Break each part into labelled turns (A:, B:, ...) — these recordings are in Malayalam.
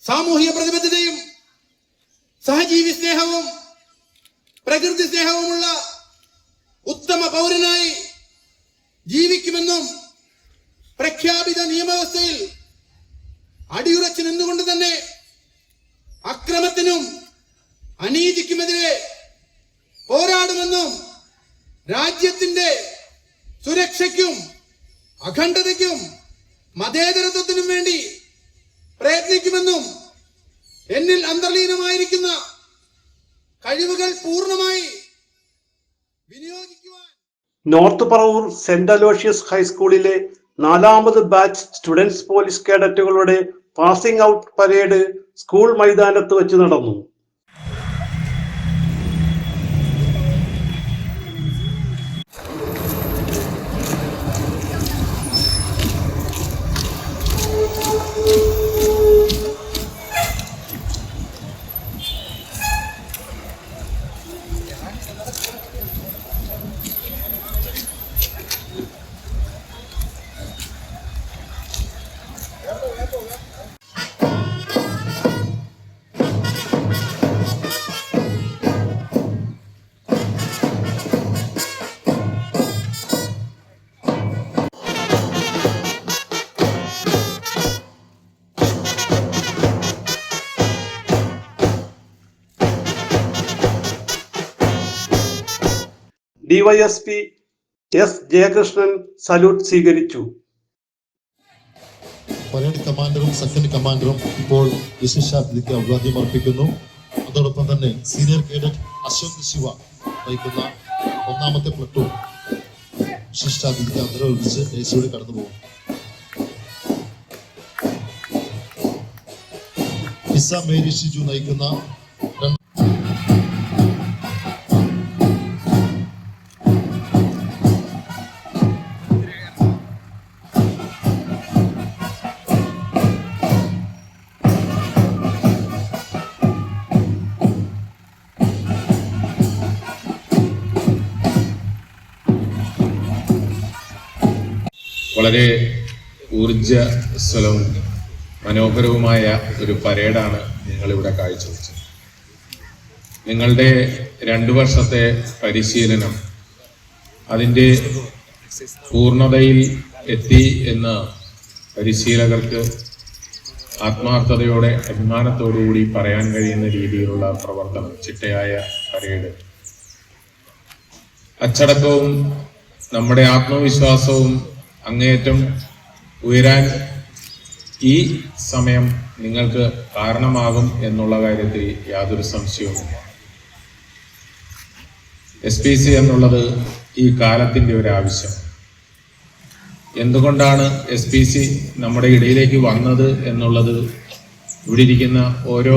A: സാമൂഹിക പ്രതിബദ്ധതയും സഹജീവി സ്നേഹവും പ്രകൃതി സ്നേഹവുമുള്ള ഉത്തമ പൗരനായി ജീവിക്കുമെന്നും പ്രഖ്യാപിത നിയമവ്യവസ്ഥയിൽ അടിയുറച്ചു നിന്നുകൊണ്ട് തന്നെ അക്രമത്തിനും അനീതിക്കുമെതിരെ പോരാടുമെന്നും രാജ്യത്തിന്റെ സുരക്ഷയ്ക്കും അഖണ്ഡതയ്ക്കും മതേതരത്വത്തിനും വേണ്ടി പ്രയത്നിക്കുമെന്നും എന്നിൽ അന്തർലീനമായിരിക്കുന്ന കഴിവുകൾ പൂർണ്ണമായി വിനിയോഗിക്കുവാൻ
B: നോർത്ത് പറവൂർ സെന്റ് അലോഷ്യസ് ഹൈസ്കൂളിലെ 4ാമത് ബാച്ച് സ്റ്റുഡൻസ് പോലീസ് കേഡറ്റുകളുടെ പാസിംഗ് ഔട്ട് പരേഡ് സ്കൂൾ മൈതാനത്ത് വെച്ച് നടന്നു. ഡിവൈഎസ്പി എസ് ജയകൃഷ്ണൻ സല്യൂട്ട് സ്വീകരിച്ചു.
C: പരേഡ് കമാൻഡറും സെക്കൻഡ് കമാൻഡറും ഇപ്പോൾ വിശിഷ്ടാതിഥിക്ക് അഭിവാദ്യം അർപ്പിക്കുന്നു. അതോടൊപ്പം തന്നെ സീനിയർ കേഡറ്റ് അശോക് ശിവ നയിക്കുന്ന 1ാമത്തെ പ്ലട്ടൂൺ വിശിഷ്ടാതിഥിക്ക് ആദരവർപ്പിച്ച് ദേശീയോടെ കടന്നു പോകും. ഇസ മേരി ഷിജു നയിക്കുന്ന
D: വളരെ ഊർജ്ജസ്വലവും മനോഹരവുമായ ഒരു പരേഡാണ് നിങ്ങളിവിടെ കാഴ്ചവെച്ചത്. നിങ്ങളുടെ 2 വർഷത്തെ പരിശീലനം അതിൻ്റെ പൂർണ്ണതയിൽ എത്തി എന്ന് പരിശീലകർക്ക് ആത്മാർത്ഥതയോടെ അഭിമാനത്തോടുകൂടി പറയാൻ കഴിയുന്ന രീതിയിലുള്ള പ്രവർത്തനം, ചിട്ടയായ പരേഡ്, അച്ചടക്കവും നമ്മുടെ ആത്മവിശ്വാസവും അങ്ങേയറ്റം ഉയരാൻ ഈ സമയം നിങ്ങൾക്ക് കാരണമാകും എന്നുള്ള കാര്യത്തിൽ യാതൊരു സംശയവുമില്ല. SPC എന്നുള്ളത് ഈ കാലത്തിൻ്റെ ഒരു ആവശ്യം. എന്തുകൊണ്ടാണ് SPC നമ്മുടെ ഇടയിലേക്ക് വന്നത് എന്നുള്ളത് ഇവിടെ ഇരിക്കുന്ന ഓരോ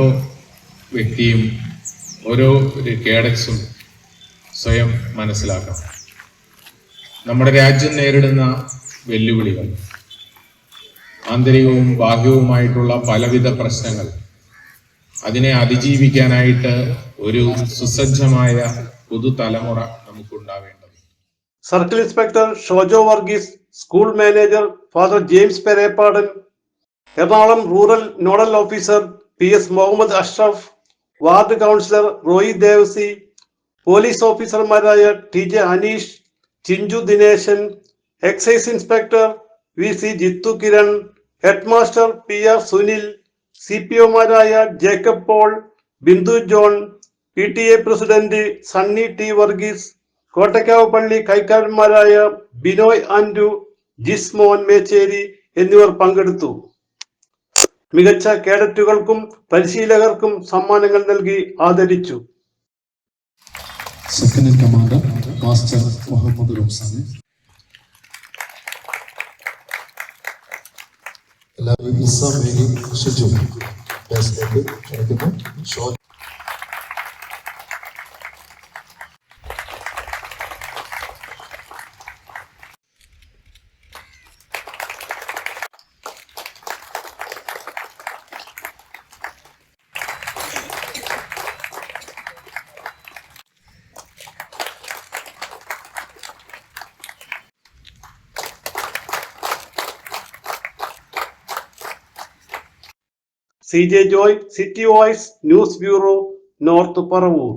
D: വ്യക്തിയും ഓരോ കേഡറ്റ്സും സ്വയം മനസ്സിലാക്കണം. നമ്മുടെ രാജ്യം നേരിടുന്ന വെല്ലുവിളികൾ, ആന്തരികവും ബാഹ്യവുമായിട്ടുള്ള പലവിധ പ്രശ്നങ്ങൾ, അതിനെ അതിജീവിക്കാനായിട്ട് ഒരു സുസജ്ജമായ പുതുതലമുറ നമുക്കുണ്ടാവേണ്ടത്.
B: Circle inspector Shojo Varghese, school manager father James Perepadan, Ernakulam rural nodal officer PS Muhammad Ashraf, ward councillor Roy Devasi, police ഓഫീസർമാരായ TJ Aneesh, Chinchu Dineshan, excise inspector VC Jithu Kiran, headmaster PR Sunil, CPOമാരായ Jacob Paul, Bindu John, PTA president Sunny T Varghese, Kottakkavu പള്ളി കൈക്കാരന്മാരായ ബിനോയ് ആൻഡു, ജിസ്മോൻ മേച്ചേരി എന്നിവർ പങ്കെടുത്തു. മികച്ച കേഡറ്റുകൾക്കും പരിശീലകർക്കും സമ്മാനങ്ങൾ നൽകി ആദരിച്ചു.
C: Second commander master Muhammad Ramzani. എല്ലാവരും ഇസ മേരി ഷിജു ക്ഷണിക്കുന്നു.
B: CJ Joy, city voice news bureau, north Paravur.